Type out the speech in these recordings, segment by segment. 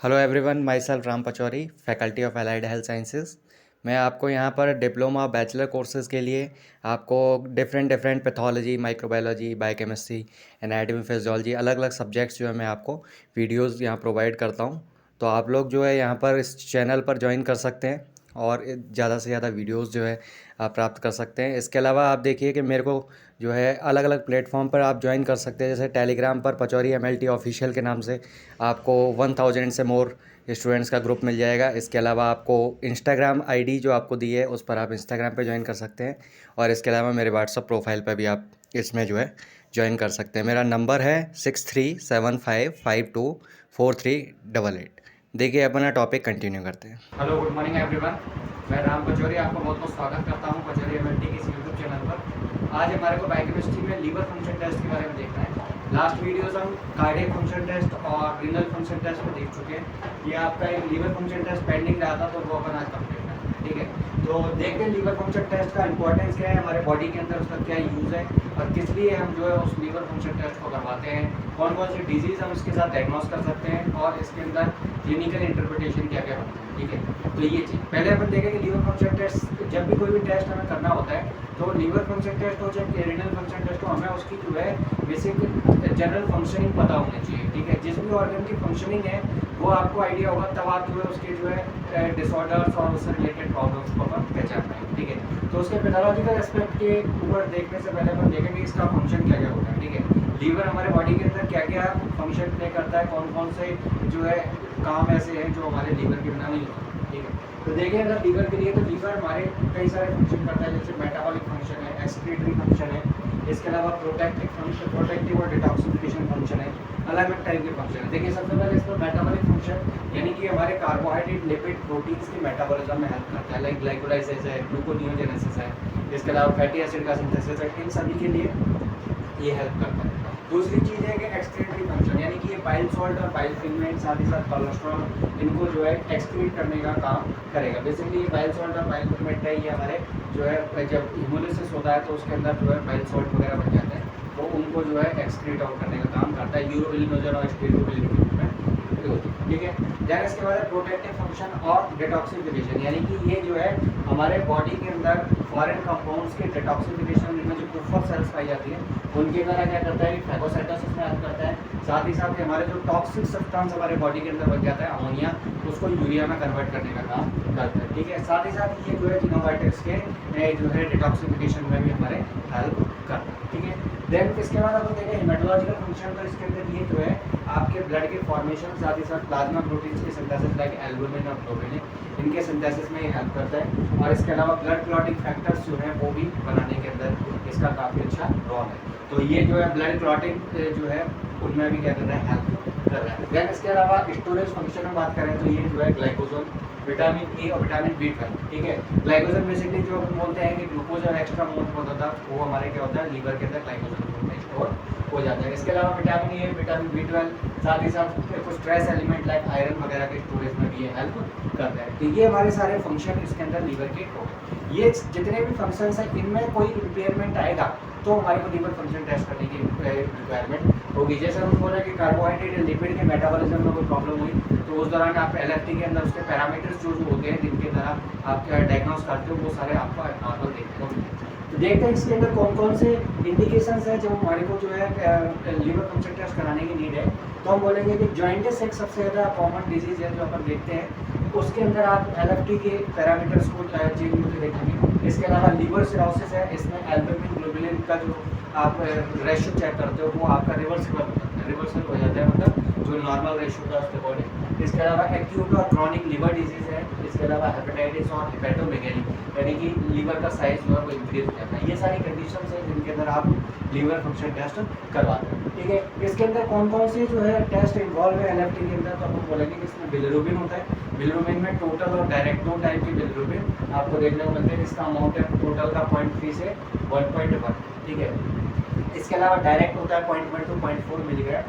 Hello everyone, my self Ram Pachauri, faculty of allied health sciences. मैं आपको यहाँ पर डिप्लोमा बैचलर कोर्सेज़ के लिए आपको different pathology, microbiology, biochemistry, anatomy, physiology, अलग अलग सब्जेक्ट्स जो है मैं आपको वीडियोज़ यहाँ प्रोवाइड करता हूँ। तो आप लोग जो है यहाँ पर इस चैनल पर ज्वाइन कर सकते हैं और ज़्यादा से ज़्यादा वीडियोज़ जो है आप प्राप्त कर सकते हैं। इसके अलावा आप देखिए कि मेरे को जो है अलग अलग प्लेटफॉर्म पर आप ज्वाइन कर सकते हैं। जैसे टेलीग्राम पर पचौरी MLT ऑफिशियल के नाम से आपको 1000 से मोर स्टूडेंट्स का ग्रुप मिल जाएगा। इसके अलावा आपको इंस्टाग्राम आईडी जो आपको दी है उस पर आप इंस्टाग्राम पे ज्वाइन कर सकते हैं। और इसके अलावा मेरे व्हाट्सअप प्रोफाइल पर भी आप इसमें जो है ज्वाइन कर सकते हैं। मेरा नंबर है 6375524388। देखिए अपना टॉपिक कंटिन्यू करते हैं। Hello, good morning everyone. मैं राम पचौरी आपका बहुत बहुत स्वागत करता हूँ पचौरी MLT के इस यूट्यूब चैनल पर। आज हमारे को बायोकेमिस्ट्री में लीवर फंक्शन टेस्ट के बारे में देखना है। लास्ट वीडियोस हम कार्डियक फंक्शन टेस्ट और रीनल फंक्शन टेस्ट में देख चुके हैं। ये आपका एक लीवर फंक्शन टेस्ट पेंडिंग रहा था, तो वो अपन आज कंप्लीट करना है। ठीक है, तो देखते हैं लीवर फंक्शन टेस्ट का इंपॉर्टेंस क्या है हमारे बॉडी के अंदर, उसका क्या यूज़ है और किस लिए हम जो है उस लीवर फंक्शन टेस्ट को करवाते हैं, कौन कौन सी डिजीज़ हम इसके साथ डायग्नोस कर सकते हैं और इसके अंदर क्लिनिकल इंटरप्रिटेशन क्या क्या होता है। ठीक है, तो ये चीज़ पहले अपन देखें कि लीवर फंक्शन टेस्ट, जब भी कोई भी टेस्ट हमें करना होता है तो लीवर फंक्शन टेस्ट हो चाहे रीनल फंक्शन टेस्ट हो, हमें उसकी जो है बेसिक जनरल फंक्शनिंग पता होनी चाहिए। ठीक है, जिस भी ऑर्गन की फंक्शनिंग है वो आपको आइडिया होगा, तब आप जो है उसके जो है डिसऑर्डर्स और उससे रिलेटेड प्रॉब्लम्स को अपन पहचान पाएंगे। ठीक है, तो उसके पैथोलॉजिकल एस्पेक्ट के ऊपर देखने से पहले अपन देखेंगे इसका फंक्शन क्या क्या होता है। ठीक है, लीवर हमारे बॉडी के अंदर क्या क्या फंक्शन प्ले करता है, कौन कौन से जो है काम ऐसे हैं जो हमारे लीवर के बिना नहीं होते। ठीक है, तो देखें अगर लीवर के लिए, तो लीवर हमारे कई सारे फंक्शन करता है, जैसे मेटाबॉलिक फंक्शन है, एक्सक्रीटरी फंक्शन है, इसके अलावा प्रोटेक्टिव फंक्शन, प्रोटेक्टिव और डिटॉक्सिफिकेशन फंक्शन है, अलग अलग टाइप के फंक्शन है। देखिए सबसे पहले इसमें मेटाबॉलिक फंक्शन यानी कि हमारे कार्बोहाइड्रेट, लिपिड, प्रोटीन्स के मेटाबॉलिज्म में हेल्प करता है, लाइक ग्लाइकोलाइसिस है, ग्लूकोनियोजेनेसिस है, इसके अलावा फैटी एसिड का सिंथेसिस है, इन सभी के लिए ये हेल्प करता है। दूसरी चीज़ है कि एक्सक्रीटरी फंक्शन यानी कि ये बाइल सॉल्ट और बाइल फिल्मेंट, साथ ही साथ कोलेस्ट्रॉल, इनको जो है एक्सक्रीट करने का काम करेगा। बेसिकली ये बाइल सॉल्ट और बाइल फिल्मेंट है, ये हमारे जो है जब हिमोलिसिस होता है तो उसके अंदर जो है बाइल सॉल्ट वगैरह बन जाते हैं, तो उनको जो है एक्सक्रीट आउट करने का काम करता है यूरोबिलिनोजन और स्टीरोबिलिन के रूप में। ठीक है, देन इसके बाद प्रोटेक्टिव फंक्शन और डिटॉक्सिफिकेशन यानी कि ये जो है हमारे बॉडी के अंदर फॉरेन कंपाउंड्स के डिटॉक्सिफिकेशन में जो कुफर सेल्स पाई जाती हैं उनके द्वारा क्या करता है कि फैगोसाइटोसिस में हेल्प करता है। साथ ही साथ हमारे जो टॉक्सिक सब्सटेंस हमारे बॉडी के अंदर बन जाता है अमोनिया, उसको यूरिया में कन्वर्ट करने का काम करता है। ठीक है, साथ ही साथ ये जो है जिनोवाइटिक्स के जो है डिटॉक्सिफिकेशन में भी हमारे हेल्प करता है। ठीक है, देन इसके बाद अगर देखें हेमेटोलॉजिकल फंक्शन, तो इसके अंदर ये जो है आपके ब्लड के फॉर्मेशन, साथ ही साथ प्लाज्मा प्रोटीन्स की सिंथेसिस लाइक एल्बुमिन और ग्लोबुलिन, इनके सिंथेसिस में ये हेल्प करता है। और इसके अलावा ब्लड क्लॉटिंग फैक्टर्स जो है वो भी बनाने के अंदर इसका काफ़ी अच्छा रोल है। तो ये जो है ब्लड क्लॉटिंग जो है उनमें भी क्या कर रहा है, हेल्प कर रहा है। देन इसके अलावा स्टोरेज फंक्शन में बात करें तो ये जो है ग्लाइकोजन, विटामिन ए और विटामिन B12। ठीक है, ग्लाइकोजन बेसिकली जो हम बोलते हैं कि ग्लूकोज और एक्स्ट्रा अमाउंट होता था, वो हमारे क्या होता है लीवर के अंदर ग्लाइकोजन स्टोर हो जाता है। इसके अलावा विटामिन ए, विटामिन B12, साथ ही साथ कुछ ट्रेस एलिमेंट लाइक आयरन वगैरह के स्टोरेज में भी ये हेल्प करता है। तो ये हमारे सारे फंक्शन इसके अंदर लीवर के हो गए। ये जितने भी फंक्शंस हैं इनमें कोई इम्पेयरमेंट आएगा तो हमारे को लीवर फंक्शन टेस्ट करने की रिक्वायरमेंट होगी। जैसे हम बोल रहे हैं कि कार्बोहाइड्रेट या लिपिड के मेटाबॉलिज्म में कोई प्रॉब्लम हुई तो उस दौरान आप LFT के अंदर उसके पैरामीटर्स जो होते हैं जिनके द्वारा आप डायग्नोस करते हो वो सारे आपको नॉर्मल देखने को मिलते हैं। तो देखते हैं इसके अंदर कौन कौन से इंडिकेशंस हैं जो हमारे को जो है लीवर फंक्शन टेस्ट कराने की नीड है। तो हम बोलेंगे कि जॉइंटिस एक सबसे ज़्यादा कॉमन डिजीज़ है जो अपन देखते हैं, उसके अंदर आप LFT के पैरामीटर्स को चेंज होते देखेंगे। इसके अलावा लीवर सिरोसिस है, इसमें एल्बुमिन ग्लोबुलिन का जो आप रेशियो चेक करते हो वो आपका रिवर्सल हो जाता है, मतलब जो नॉर्मल रेशियो था उसके अकॉर्डिंग। इसके अलावा एक्यूट और क्रॉनिक लीवर डिजीज़ है, इसके अलावा हेपेटाइटिस और हेपेटोमेगेली यानी कि लीवर का साइज जो है वो इंक्रीज हो जाता है। ये सारी कंडीशंस है जिनके अंदर आप लीवर फंक्शन टेस्ट करवाते हैं। ठीक है, इसके अंदर कौन कौन से जो है टेस्ट इन्वॉल्व है LFT के अंदर, तो हम बोलेंगे कि इसमें बिलिरुबिन होता है। बिलिरुबिन में टोटल और डायरेक्ट दो टाइप के बिलिरुबिन आपको देखने को मिलते हैं। इसका अमाउंट है टोटल का 0.3 से 1.1। ठीक है, इसके अलावा डायरेक्ट होता है 0.1 to 0.4 मिलीग्राम/।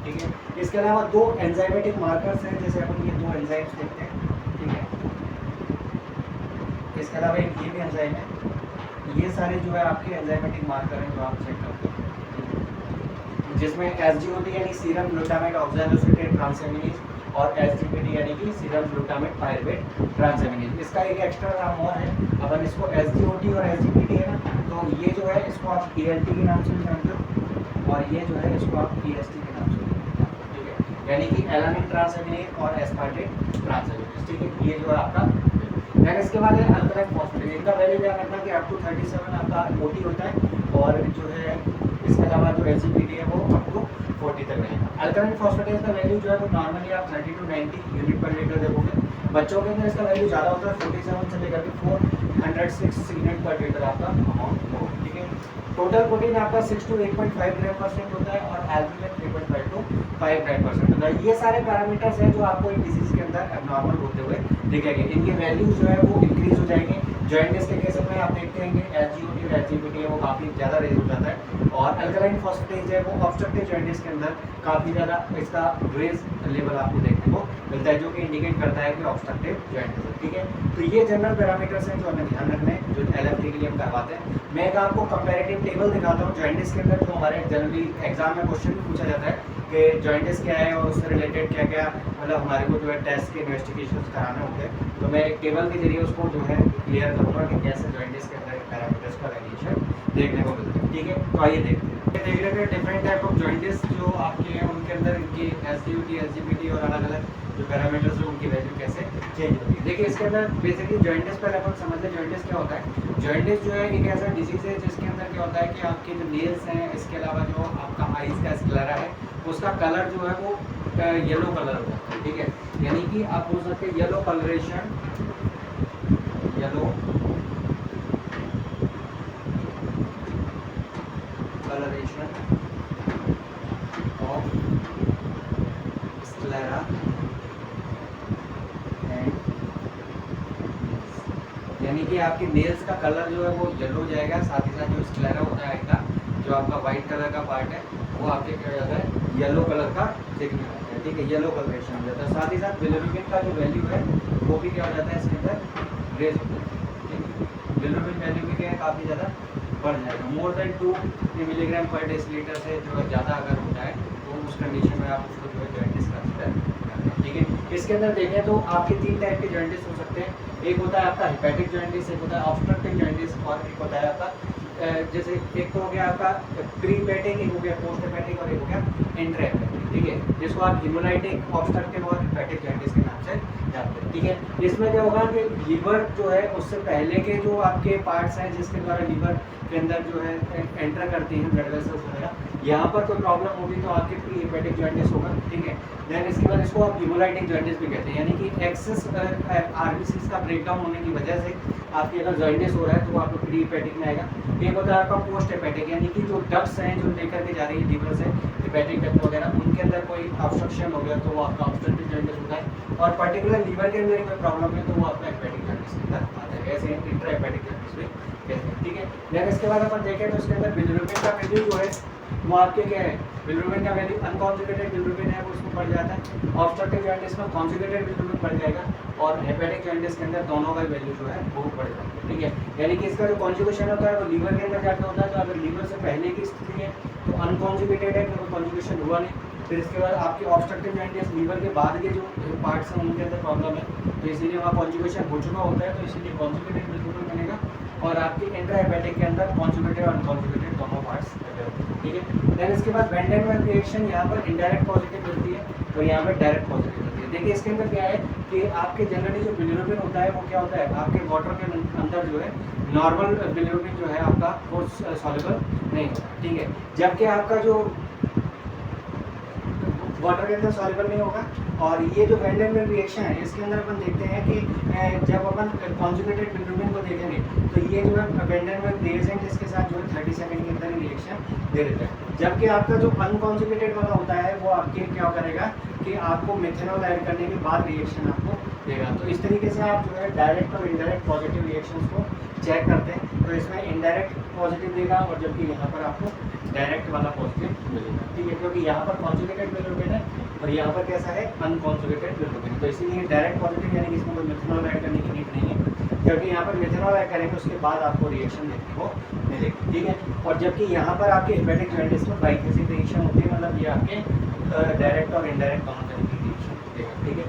ठीक है, इसके अलावा दो एंजाइमेटिक मार्कर्स हैं, जैसे अपन ये दो एंजाइम्स देखते हैं। ठीक है, इसके अलावा एक ये भी एंजाइम है। ये सारे जो है आपके एंजाइमेटिक मार्कर हैं जो आप चेक करते हैं, जिसमें SGOT यानी सीरम ग्लूटामेट ऑक्सैलोसिटेट ट्रांसएमिनेज, और SGPT यानी कि सीरम ग्लूटामेट पायरुवेट ट्रांसएमिनेज। इसका एक एक्स्ट्रा नाम और है, अपन इसको SGOT और SGPT है ना, तो ये जो है इसको आप ELT के नाम से भी जानते हो और ये जो है इसको आप EST के नाम से भी जानते हो, ठीक है, यानी कि एलानिन ट्रांसएमिनेज और एस्पार्टेट ट्रांसएमिनेज, ठीक है, ये जो है आपका। देन इसके बाद है अल्कलाइन फॉस्फेटेज। इनका वैल्यू ध्यान रखना कि अप टू 37 आपका OT होता है और जो है इसके अलावा जो SGPT है वो अप टू 40 तक रहेगा। अल्कलाइन फॉस्फेटेज का वैल्यू जो है वो नॉर्मली आप 30 to 90 यूनिट पर लीटर देखोगे। बच्चों के अंदर इसका वैल्यू ज़्यादा होता है, 47 से लेकर के 406 यूनिट पर लीटर आपका अमाउंट हो, ठीक है। टोटल प्रोटीन आपका 6 to 8.5 ग्राम% होता है और एल्बुमिन 3.5 to 5 ग्राम% होता है। ये सारे पैरामीटर्स हैं जो आपको एक डिजीज के अंदर एबनॉर्मल होते हुए दिखेंगे। इनके वैल्यूज जो है वो इंक्रीज हो जाएंगे। जॉइंटिस के केस में आप देखते हैं कि SGOT और SGPT है वो काफ़ी ज़्यादा रेज हो जाता है और अल्कलाइन फॉस्फेटेज है वो ऑब्स्ट्रक्टिव जॉइंटिस के अंदर काफ़ी ज़्यादा इसका रेज लेवल आपको देखने को मिलता है, जो कि इंडिकेट करता है कि ऑब्स्ट्रक्टिव जॉइंटिस है, ठीक है। तो ये जनरल पैरामीटर्स हैं जो हमें ध्यान रखने हैं, जो LFT के लिए हम करवाते हैं। मैं एक आपको कंपैरेटिव टेबल दिखाता हूँ जॉइंटिस के अंदर, जो हमारे जनरली एग्जाम में क्वेश्चन भी पूछा जाता है कि जॉइंटिस क्या है और उससे रिलेटेड क्या क्या मतलब हमारे को जो है टेस्ट के इन्वेस्टिगेशन कराने होते हैं। तो मैं एक टेबल के जरिए उसको जो है क्लियर करूँगा कि कैसे जॉइंटिस के अंदर पैरामीटर्स का वेरिएशन देखने को मिलता है, ठीक है। तो आइए देखते हैं। देख रहे हैं डिफरेंट टाइप ऑफ जॉइंटिस जो आपके हैं उनके अंदर इनकी SGOT SGPT और अलग अलग जो पैरामीटर्स हैं उनकी वैल्यू कैसे चेंज होती है। देखिए इसके अंदर बेसिकली जॉइंटिस पहले अपन समझ लें जॉइंटिस क्या होता है। जॉइंटिस जो है एक ऐसा डिजीज है जिसके अंदर क्या होता है कि आपके जो नेल्स हैं, इसके अलावा जो आपका आइज का स्क्लेरा है उसका कलर जो है वो येलो कलर होता है, ठीक है, यानी कि आप बोल सकते हैं yellow colouration, yellow coloration of sclera and यानी कि आपके नेल्स का कलर जो है वो येलो हो जाएगा, साथ ही साथ जो स्क्लेरा होता है आइका, जो आपका वाइट कलर का पार्ट है वो आपके क्या हो जाता है येलो कलर का दिखने लगता है, ठीक है, येलो कलरेशन हो जाता है। साथ ही साथ बिलिरुबिन का जो वैल्यू है वो भी क्या हो जाता है इसके अंदर रेज हो जाता है, ठीक है। बिलिरुबिन वैल्यू भी क्या है काफ़ी ज़्यादा बढ़ जाएगा, मोर देन 2 मिलीग्राम पर डेसीलीटर से जो है ज़्यादा अगर होता है तो उस कंडीशन में आप उसको जो है जॉइंटिस कंसिडर करते हैं, ठीक है। इसके अंदर देखें तो आपके 3 टाइप के जॉइंटिस हो सकते हैं। एक होता है आपका हेपेटिक जॉइंटिस, एक होता है ऑब्स्ट्रक्टिव जॉइंटिस और एक होता है आपका जैसे एक तो हो गया आपका प्री हेपेटिक, एक हो गया पोस्ट हेपेटिक और एक हो गया इंट्रा हेपेटिक, ठीक है, जिसको आप हेमोलाइटिक, ऑब्स्ट्रक्टिव और हेपेटिक जॉइंटिस के नाम से जानते हैं, ठीक है। इसमें क्या होगा कि लीवर जो है उससे पहले के जो आपके पार्ट्स हैं जिसके द्वारा लीवर के अंदर जो है एंटर करती हैं ब्लड वेसल्स वगैरह, यहाँ पर कोई प्रॉब्लम होगी तो आपके प्री हेपेटिक जॉइंटिस होगा, ठीक है। देन इसके बाद इसको आप हेमोलाइटिक जॉइंटिस भी कहते हैं, यानी कि एक्सेस RBCs का ब्रेकडाउन होने की वजह से आपकी अगर जॉइंटिस हो रहा है तो वो आपको प्री हेपेटिक में आएगा। एक होता है आपका पोस्ट हेपेटिक, यानी कि जो डक्ट्स हैं जो लेकर के जा रही है लीवर से हेपेटिक डक्ट वगैरह, उनके अंदर कोई ऑब्स्ट्रक्शन हो गया तो वो आपका ऑब्स्ट्रक्टिव जॉइंटिस होता है और पर्टिकुलर लीवर के अंदर कोई प्रॉब्लम है तो वो आपका हेपेटिक जॉइंटिस के अंदर आता है, ऐसे इंट्रा हेपेटिक जॉइंटिस भी कहते हैं, ठीक है। देन इसके बाद अपन देखें तो इसके अंदर बिलिरुबिन का वैल्यू जो है वो आपके क्या है, बिलिरुबिन का वैल्यू अनकॉन्जुगेटेड बिलिरुबिन है वो उसमें बढ़ जाता है, ऑब्स्ट्रक्टिव जॉइंटिस में कॉन्जुगेटेड बिलिरुबिन बढ़ जाएगा और हेपेटिक जॉइंटिस के अंदर दोनों का वैल्यू जो है वो बढ़ जाता है, ठीक है। यानी कि इसका जो कॉन्जुगेशन होता है वो लीवर के अंदर जाके होता है, तो अगर लीवर से पहले की स्थिति है तो अनकॉन्जुगेटेड है, क्योंकि कॉन्जुगेशन हुआ नहीं। फिर इसके बाद आपके ऑब्स्ट्रक्टिव जॉइंटिस लीवर के बाद के जो पार्ट्स हैं उनके अंदर प्रॉब्लम है, तो इसीलिए वहाँ कॉन्जुगेशन हो चुका होता है, तो इसीलिए कॉन्जुगेटेड बिलिरुबिन बनेगा और आपके इंट्रा हेपेटिक के अंदर कॉन्जुगेटेड और अनकॉन्जुगेटेड दोनों पार्ट्स लगे होते हैं, ठीक है। देन इसके बाद वेन डेन वाल रिएक्शन यहाँ पर इनडायरेक्ट पॉजिटिव मिलती है और यहाँ पर डायरेक्ट पॉजिटिव मिलती है। देखिए इसके अंदर क्या है कि आपके जनरली जो बिलिरुबिन होता है वो क्या होता है आपके वाटर के अंदर जो है नॉर्मल बिलिरुबिन जो है आपका वो सॉल्युबल नहीं होता, ठीक है, जबकि आपका जो वाटर के अंदर सॉल्युबल नहीं होगा। और ये जो वेन डेन वाल रिएक्शन है इसके अंदर अपन देखते हैं कि जब अपन कॉन्जुगेटेड बिलिरुबिन को देखेंगे तो ये जो है वेन डेन वाल रिएजेंट इसके साथ जो है 30 सेकंड के अंदर रिएक्शन दे देता है, जबकि आपका जो अनकॉन्जुगेटेड वाला होता है वो आपके क्या करेगा कि आपको मेथनॉल ऐड करने के बाद रिएक्शन आपको देगा। तो इस तरीके से आप जो है डायरेक्ट और इनडायरेक्ट पॉजिटिव रिएक्शंस को चेक करते हैं, तो इसमें इनडायरेक्ट पॉजिटिव देगा और जबकि यहाँ पर आपको डायरेक्ट वाला पॉजिटिव मिलेगा, ठीक है, क्योंकि यहाँ पर कॉन्जुगेटेड बिलिरुबिन है और यहाँ पर कैसा है अनकॉन्जुगेटेड बिलिरुबिन, तो इसीलिए डायरेक्ट पॉजिटिव यानी कि इसमें कोई मेथनॉल ऐड करने की नीड नहीं है, क्योंकि यहाँ पर मेथनॉल ऐड करेंगे उसके बाद आपको रिएक्शन देखने को मिलेगी, ठीक है। और जबकि यहाँ पर आपके हेपेटिक जॉइंटिस में बाइफेसिक रिएक्शन होती है, मतलब ये आपके डायरेक्ट और इनडायरेक्ट दोनों तरीके की रिएक्शन देगा। ठीक है,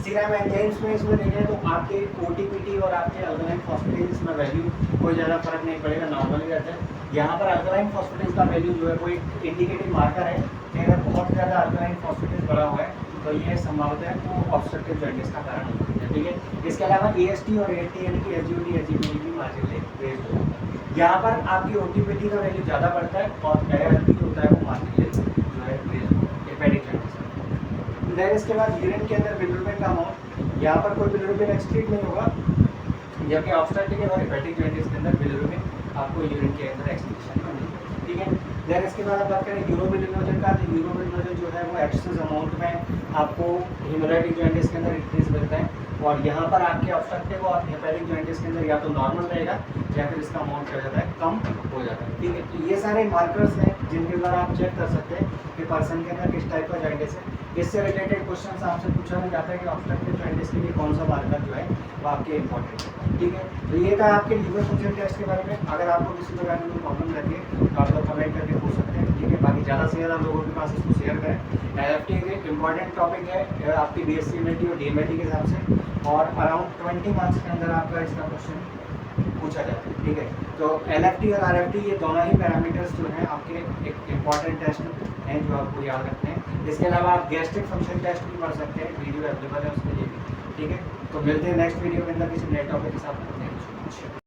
सीरम एंजाइम्स में इसमें देखें तो आपके ओटीपीटी और आपके अल्कलाइन फॉस्फेटेज में वैल्यू कोई ज़्यादा फर्क नहीं पड़ेगा, नॉर्मल ही रहता है। यहाँ पर अल्कलाइन फॉस्फेटेज का वैल्यू जो है वो एक इंडिकेटिव मार्कर है कि अगर बहुत ज़्यादा अल्कलाइन फॉस्फेटेज बढ़ा हुआ है तो ये संभावना है वो ऑब्स्ट्रक्टिव जॉन्डिस का कारण हो सकता है। ठीक है, इसके अलावा एएसटी और एटी यानी कि एसजीओटी एसजीपीटी भी मार्जिनली रेज हो जाता है। यहाँ पर आपकी ओटीपीटी का वैल्यू ज़्यादा बढ़ता है और एआरपी जो होता है वो मार्जिनली जो है रेज होता है हेपेटिक जॉन्डिस। देन इसके बाद यूरिन के अंदर बिलिरुबिन का अमाउंट, यहाँ पर कोई बिलिरुबिन एक्सक्रीट नहीं होगा, जबकि ऑब्स्ट्रक्टिव और हेपेटिक जॉन्डिस के अंदर बिलिरुबिन आपको यूरिन के अंदर एक्सक्रीशन में मिलेगा। ठीक है, देन इसके बाद आप बात करें यूरोबिलिनोजन का, तो यूरोबिलिनोजन जो है वो एक्सेस अमाउंट में आपको हेमोरेटिक जॉन्डिस के अंदर इंक्रीज मिलता है और यहाँ पर आपके ऑब्स्ट्रक्टिव और हेपेटिक जॉन्डिस के अंदर या तो नॉर्मल रहेगा या फिर इसका अमाउंट क्या जाता है, कम हो जाता है। ठीक है, तो ये सारे मार्कर्स हैं जिनके द्वारा आप चेक कर सकते हैं कि पर्सन के अंदर किस टाइप का जॉन्डिस है। इससे रिलेटेड क्वेश्चन आपसे पूछा जाता है कि ऑब्स्ट्रक्टिव जॉन्डिस के लिए कौन सा मार्कर जो है वो आपके इंपॉर्टेंट है। ठीक है, तो ये था आपके लीवर फंक्शन टेस्ट के बारे में। अगर आपको किसी प्रकार की प्रॉब्लम रहती है तो आप लोग कमेंट करके पूछ सकते हैं। ठीक है, बाकी ज़्यादा से ज़्यादा लोगों के पास इसको शेयर करें। एलएफटी एक इम्पॉर्टेंट टॉपिक है आपकी बीएससी एमएलटी और डीएमएलटी के हिसाब से, और अराउंड 20 मार्क्स के अंदर आपका इसका क्वेश्चन पूछा जाता है। ठीक है, तो एलएफटी और आरएफटी ये दोनों ही पैरामीटर्स जो हैं आपके एक इम्पॉर्टेंट टेस्ट हैं जो आपको याद रखते हैं। इसके अलावा आप गैस्ट्रिक फंक्शन टेस्ट भी पढ़ सकते हैं, वीडियो अवेलेबल है उसके लिए भी। ठीक है, तो मिलते हैं नेक्स्ट वीडियो के अंदर किसी नए टॉपिक के साथ।